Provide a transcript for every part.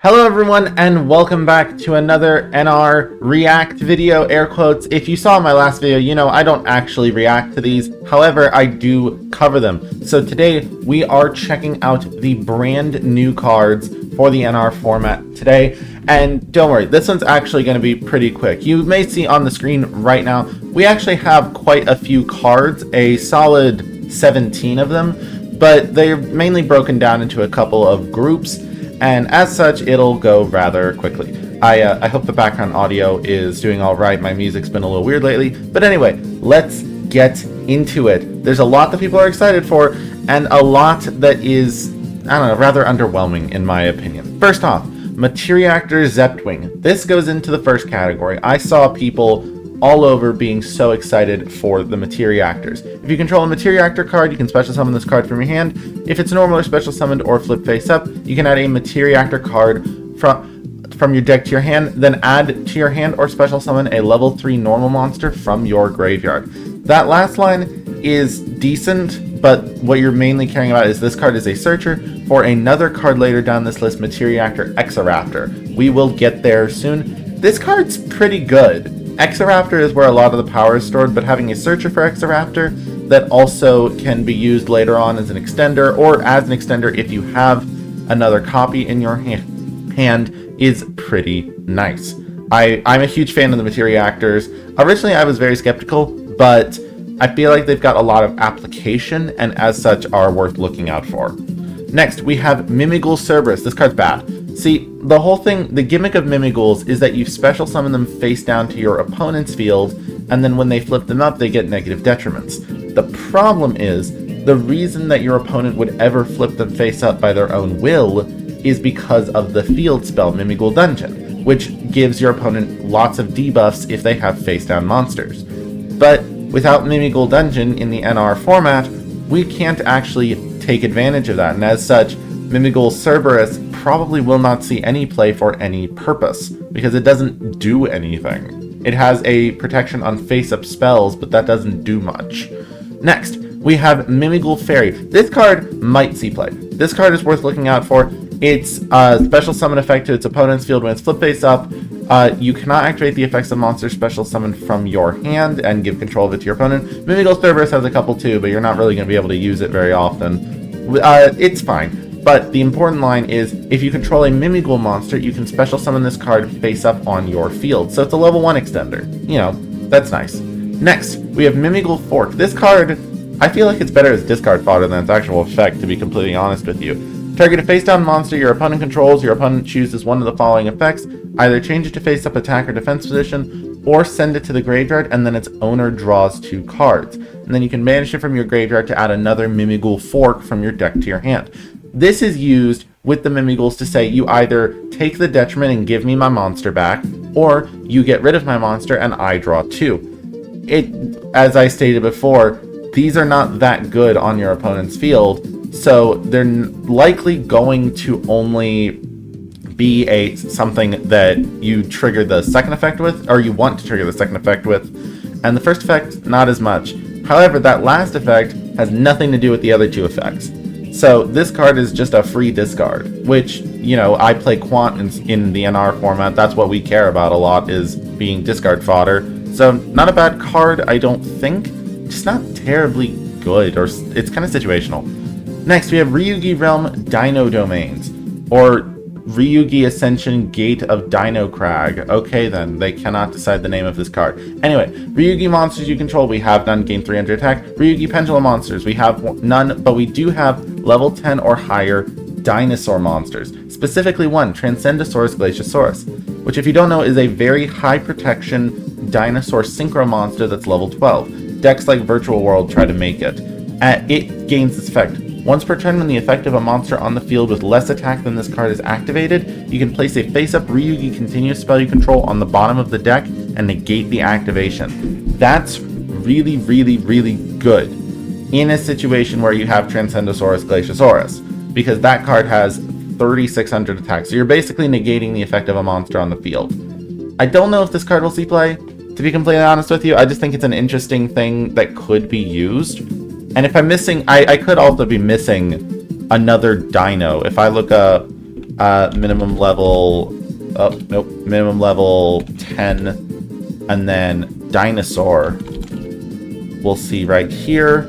Hello everyone, and welcome back to another NR React video, air quotes. If you saw my last video, you know I don't actually react to these. However, I do cover them. So today we are checking out the brand new cards for the NR format today. And don't worry, this one's actually going to be pretty quick. You may see on the screen right now, we actually have quite a few cards, a solid 17 of them, but they're mainly broken down into a couple of groups. And as such, it'll go rather quickly. I hope the background audio is doing all right. My music's been a little weird lately. But anyway, let's get into it. There's a lot that people are excited for, and a lot that is, I don't know, rather underwhelming in my opinion. First off, Materiactor Zeptwing. This goes into the first category. I saw people all over being so excited for the Materiactors. If you control a Materiactor card, you can special summon this card from your hand. If it's normal or special summoned or flip face up, you can add a Materiactor card from your deck to your hand, then add to your hand or special summon a level 3 normal monster from your graveyard. That last line is decent, but what you're mainly caring about is this card is a searcher for another card later down this list, Materiactor Exoraptor. We will get there soon. This card's pretty good. Exoraptor is where a lot of the power is stored, but having a searcher for Exoraptor that also can be used later on as an extender, or as an extender if you have another copy in your hand, is pretty nice. I'm a huge fan of the Materiactors. Originally I was very skeptical, but I feel like they've got a lot of application and as such are worth looking out for. Next, we have Mimighoul Cerberus. This card's bad. See, the whole thing, the gimmick of Mimighouls is that you special summon them face down to your opponent's field, and then when they flip them up, they get negative detriments. The problem is, the reason that your opponent would ever flip them face up by their own will is because of the field spell, Mimighoul Dungeon, which gives your opponent lots of debuffs if they have face down monsters. But without Mimighoul Dungeon in the NR format, we can't actually take advantage of that, and as such, Mimighoul Cerberus probably will not see any play for any purpose, because it doesn't do anything. It has a protection on face-up spells, but that doesn't do much. Next, we have Mimighoul Fairy. This card might see play. This card is worth looking out for. It's a special summon effect to its opponent's field when it's flip face up. You cannot activate the effects of monster special summon from your hand and give control of it to your opponent. Mimighoul Cerberus has a couple too, but you're not really going to be able to use it very often. It's fine. But the important line is, if you control a Mimighoul monster, you can special summon this card face up on your field. So it's a level 1 extender. You know, that's nice. Next, we have Mimighoul Fork. This card, I feel like it's better as discard fodder than its actual effect, to be completely honest with you. Target a face down monster your opponent controls, your opponent chooses one of the following effects. Either change it to face up attack or defense position, or send it to the graveyard, and then its owner draws 2 cards. And then you can banish it from your graveyard to add another Mimighoul Fork from your deck to your hand. This is used with the Mimighouls to say you either take the detriment and give me my monster back, or you get rid of my monster and I draw 2. As I stated before, these are not that good on your opponent's field, so they're likely going to only be something that you trigger the second effect with, or you want to trigger the second effect with, and the first effect, not as much. However, that last effect has nothing to do with the other 2 effects. So this card is just a free discard, which, you know, I play Quant in the NR format. That's what we care about a lot, is being discard fodder. So not a bad card, I don't think. Just not terribly good, or it's kind of situational. Next, we have Ryugi Realm Dino Domains, or Ryugi Ascension Gate of Dino Crag. Okay then, they cannot decide the name of this card. Anyway, Ryugi monsters you control, we have none, gain 300 attack. Ryugi Pendulum monsters, we have none, but we do have level 10 or higher dinosaur monsters. Specifically one, Transcendosaurus Glaciosaurus, which if you don't know is a very high protection dinosaur synchro monster that's level 12. Decks like Virtual World try to make it. It gains this effect. Once per turn, when the effect of a monster on the field with less attack than this card is activated, you can place a face-up Ryugi continuous spell you control on the bottom of the deck and negate the activation. That's really, really, really good in a situation where you have Transcendosaurus Glaciosaurus, because that card has 3,600 attack, so you're basically negating the effect of a monster on the field. I don't know if this card will see play, to be completely honest with you. I just think it's an interesting thing that could be used. And if I'm missing, I could also be missing another dino. If I look up minimum level, oh, nope, minimum level 10, and then Dinosaur. We'll see right here.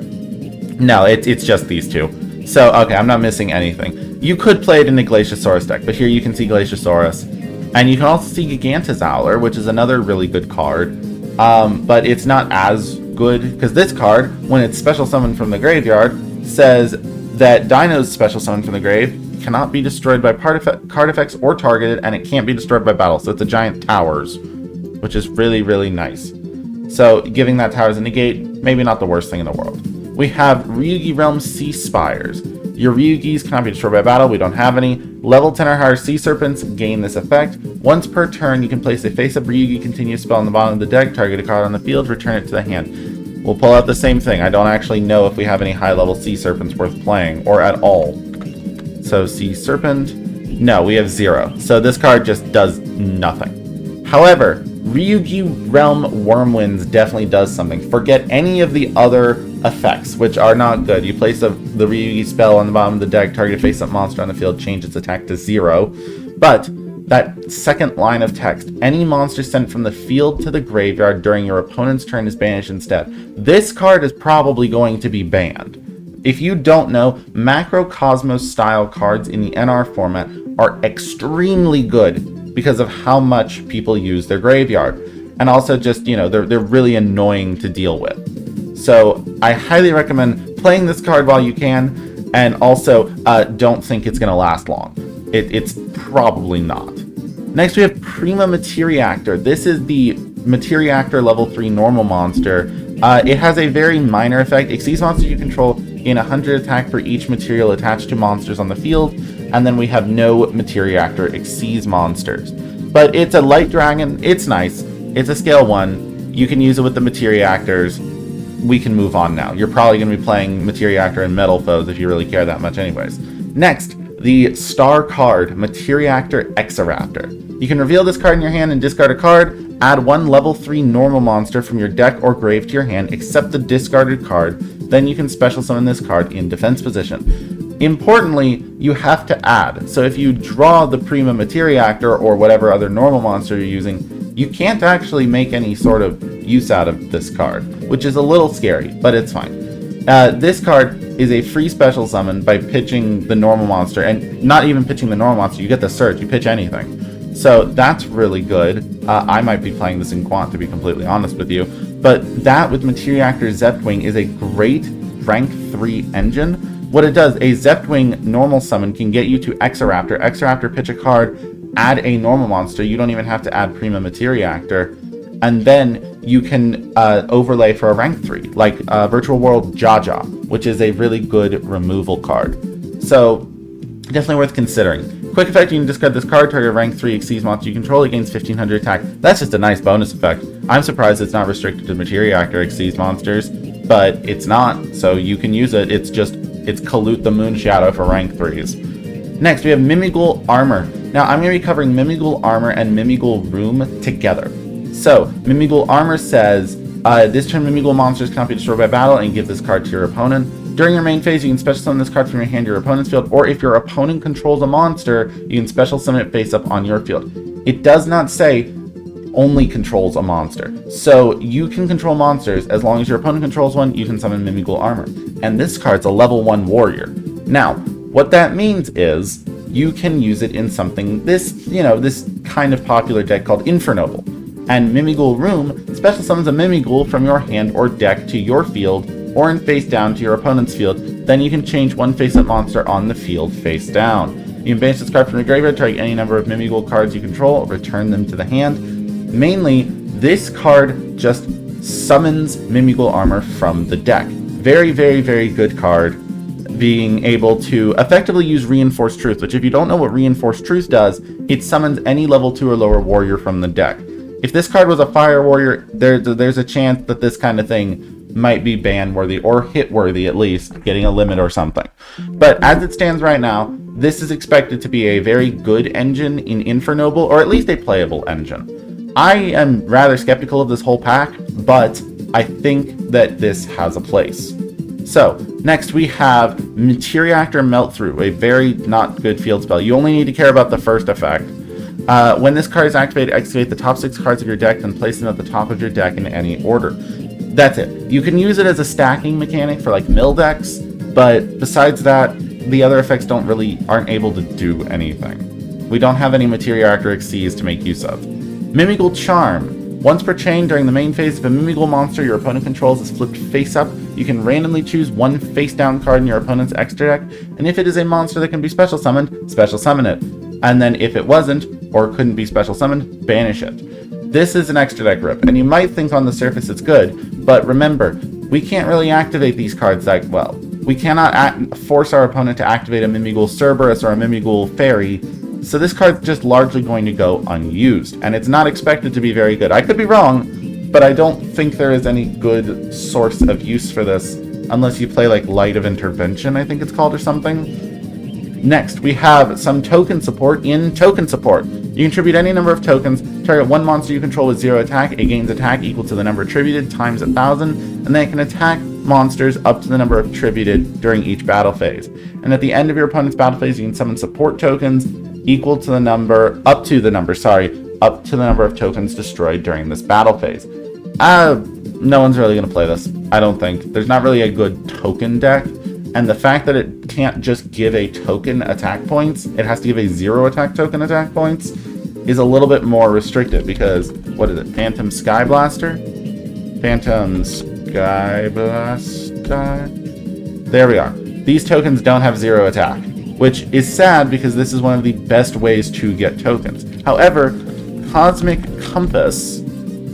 No, it's just these two. So, okay, I'm not missing anything. You could play it in a Glaciosaurus deck, but here you can see Glaciosaurus. And you can also see Gigantozauler, which is another really good card. But it's not as good, because this card, when it's special summoned from the graveyard, says that Dino's special summoned from the grave cannot be destroyed by card effects or targeted, and it can't be destroyed by battle. So it's a giant towers, which is really, really nice. So giving that towers a negate, maybe not the worst thing in the world. We have Ryugi Realm Sea Spires. Your Ryugis cannot be destroyed by battle. We don't have any. Level 10 or higher Sea Serpents gain this effect. Once per turn, you can place a face-up Ryugi continuous spell on the bottom of the deck, target a card on the field, return it to the hand. We'll pull out the same thing. I don't actually know if we have any high-level Sea Serpents worth playing, or at all. So Sea Serpent, no, we have 0. So this card just does nothing. However, Ryugi Realm Wyrmwinds definitely does something. Forget any of the other effects, which are not good. You place the Ryugi spell on the bottom of the deck, target a face-up monster on the field, change its attack to 0. But that second line of text, any monster sent from the field to the graveyard during your opponent's turn is banished instead. This card is probably going to be banned. If you don't know, Macrocosmos style cards in the NR format are extremely good because of how much people use their graveyard. And also just, you know, they're really annoying to deal with. So I highly recommend playing this card while you can, and also don't think it's going to last long. It's probably not. Next we have Prima Materiactor. This is the Materiactor level 3 normal monster. It has a very minor effect. Exceeds monsters you control, gain 100 attack for each material attached to monsters on the field, and then we have no Materiactor Exceeds monsters. But it's a light dragon, it's nice, it's a scale 1, you can use it with the Materiactors. We can move on now. You're probably going to be playing Materiactor and Metal Foes if you really care that much anyways. Next, the star card, Materiactor Exoraptor. You can reveal this card in your hand and discard a card. Add 1 level 3 normal monster from your deck or grave to your hand, except the discarded card. Then you can special summon this card in defense position. Importantly, you have to add. So if you draw the Prima Materiactor or whatever other normal monster you're using, you can't actually make any sort of use out of this card, which is a little scary, but it's fine. This card is a free special summon by pitching the normal monster, and not even pitching the normal monster, you get the search, you pitch anything. So that's really good. I might be playing this in Quant, to be completely honest with you, but that with Materiactor Zeptwing is a great rank 3 engine. What it does, a Zeptwing normal summon can get you to Exoraptor. Exoraptor pitch a card, add a normal monster. You don't even have to add Prima Materiactor. And then you can overlay for a rank 3, like Virtual World Jaja, which is a really good removal card. So, definitely worth considering. Quick effect, you can discard this card, target rank 3 Exceeds monster you control, it gains 1500 attack. That's just a nice bonus effect. I'm surprised it's not restricted to Materiactor Exceeds monsters, but it's not, so you can use it. It's Kalut the Moonshadow for rank 3s. Next, we have Mimighoul Armor. Now, I'm going to be covering Mimighoul Armor and Mimighoul Room together. So, Mimighoul Armor says, this turn Mimighoul monsters cannot be destroyed by battle, and give this card to your opponent. During your main phase, you can special summon this card from your hand to your opponent's field, or if your opponent controls a monster, you can special summon it face up on your field. It does not say only controls a monster. So, you can control monsters. As long as your opponent controls one, you can summon Mimighoul Armor. And this card's a level 1 warrior. Now, what that means is, you can use it in something, this kind of popular deck called Infernoble. And Mimighoul Room special summons a Mimighoul from your hand or deck to your field, or in face down to your opponent's field. Then you can change one face-up monster on the field face down. You can banish this card from the graveyard, target any number of Mimighoul cards you control, return them to the hand. Mainly, this card just summons Mimighoul Armor from the deck. Very, very, very good card. Being able to effectively use Reinforced Truth, which if you don't know what Reinforced Truth does, it summons any level 2 or lower warrior from the deck. If this card was a fire warrior, there's a chance that this kind of thing might be ban worthy or hit worthy, at least getting a limit or something. But as it stands right now, this is expected to be a very good engine in Infernoble, or at least a playable engine. I am rather skeptical of this whole pack, but I think that this has a place. So, next we have Meteorreactor Melt Through, a very not good field spell. You only need to care about the first effect. When this card is activated, excavate the top 6 cards of your deck and place them at the top of your deck in any order. That's it. You can use it as a stacking mechanic for like mill decks, but besides that, the other effects aren't able to do anything. We don't have any Meteorreactor XCs to make use of. Mimighoul Charm. Once per chain, during the main phase, if a Mimighoul monster your opponent controls is flipped face up, you can randomly choose one face down card in your opponent's extra deck, and if it is a monster that can be special summon it. And then if it wasn't, or couldn't be special summoned, banish it. This is an extra deck rip, and you might think on the surface it's good, but remember, we can't really activate these cards that well. We cannot force our opponent to activate a Mimighoul Cerberus or a Mimighoul Fairy, so this card's just largely going to go unused, and it's not expected to be very good. I could be wrong, but I don't think there is any good source of use for this, unless you play like Light of Intervention, I think it's called, or something. Next, we have some token support in Token Support. You contribute any number of tokens, target one monster you control with 0 attack, it gains attack equal to the number attributed times 1,000, and then it can attack monsters up to the number attributed during each battle phase. And at the end of your opponent's battle phase, you can summon support tokens equal to the number, up to the number of tokens destroyed during this battle phase. No one's really going to play this, I don't think. There's not really a good token deck, and the fact that it can't just give a token attack points, it has to give a 0 attack token attack points, is a little bit more restrictive because, what is it, Phantom Sky Blaster? Phantom Sky Blaster? There we are. These tokens don't have 0 attack, which is sad because this is one of the best ways to get tokens. However, Cosmic Compass,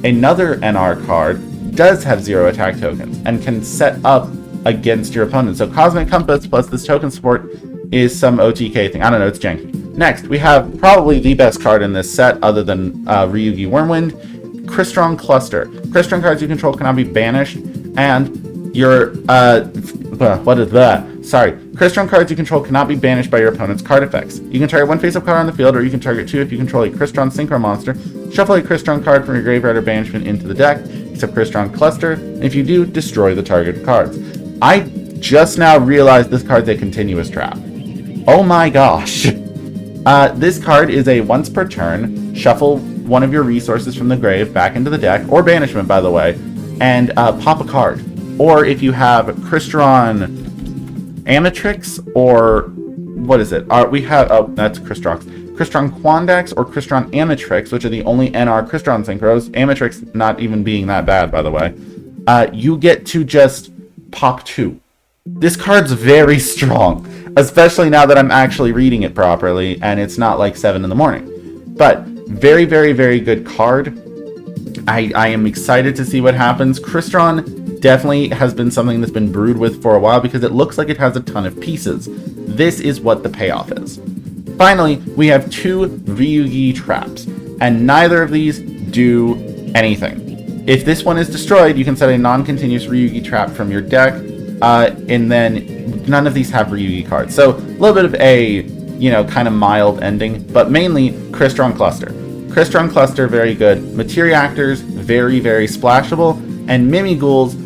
another NR card, does have 0 attack tokens and can set up against your opponent. So Cosmic Compass plus this token support is some OTK thing. I don't know, it's janky. Next, we have probably the best card in this set other than Ryugi Wormwind, Crystron Cluster. Crystron cards you control cannot be banished, and your Crystron cards you control cannot be banished by your opponent's card effects. You can target one face-up card on the field, or you can target 2 if you control a Crystron Synchro monster. Shuffle a Crystron card from your graveyard or banishment into the deck, except Crystron Cluster, and if you do, destroy the targeted cards. I just now realized this card's a continuous trap. Oh my gosh. This card is a once per turn, shuffle one of your resources from the grave back into the deck, or banishment by the way, and pop a card. Or if you have Crystron Amatrix, or what is it? That's Crystron Quandax or Crystron Amatrix, which are the only NR Crystron Synchros, Amatrix not even being that bad by the way, you get to just pop 2. This card's very strong, especially now that I'm actually reading it properly and it's not like 7 in the morning. But very, very, very good card. I am excited to see what happens. Crystron definitely has been something that's been brewed with for a while because it looks like it has a ton of pieces. This is what the payoff is. Finally, we have 2 Ryugi traps, and neither of these do anything. If this one is destroyed, you can set a non-continuous Ryugi trap from your deck, and then none of these have Ryugi cards. So a little bit of a, kind of mild ending, but mainly Crystron Cluster. Crystron Cluster, very good. Meteorreactors, very, very splashable, and Mimighouls,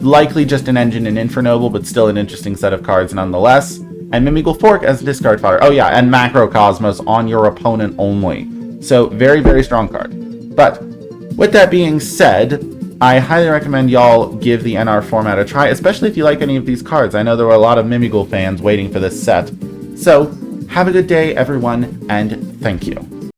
likely just an engine in Infernoble, but still an interesting set of cards nonetheless. And Mimighoul Fork as discard fodder. Oh yeah, and Macrocosmos on your opponent only. So very, very strong card. But with that being said, I highly recommend y'all give the NR format a try, especially if you like any of these cards. I know there were a lot of Mimighoul fans waiting for this set. So, have a good day, everyone, and thank you.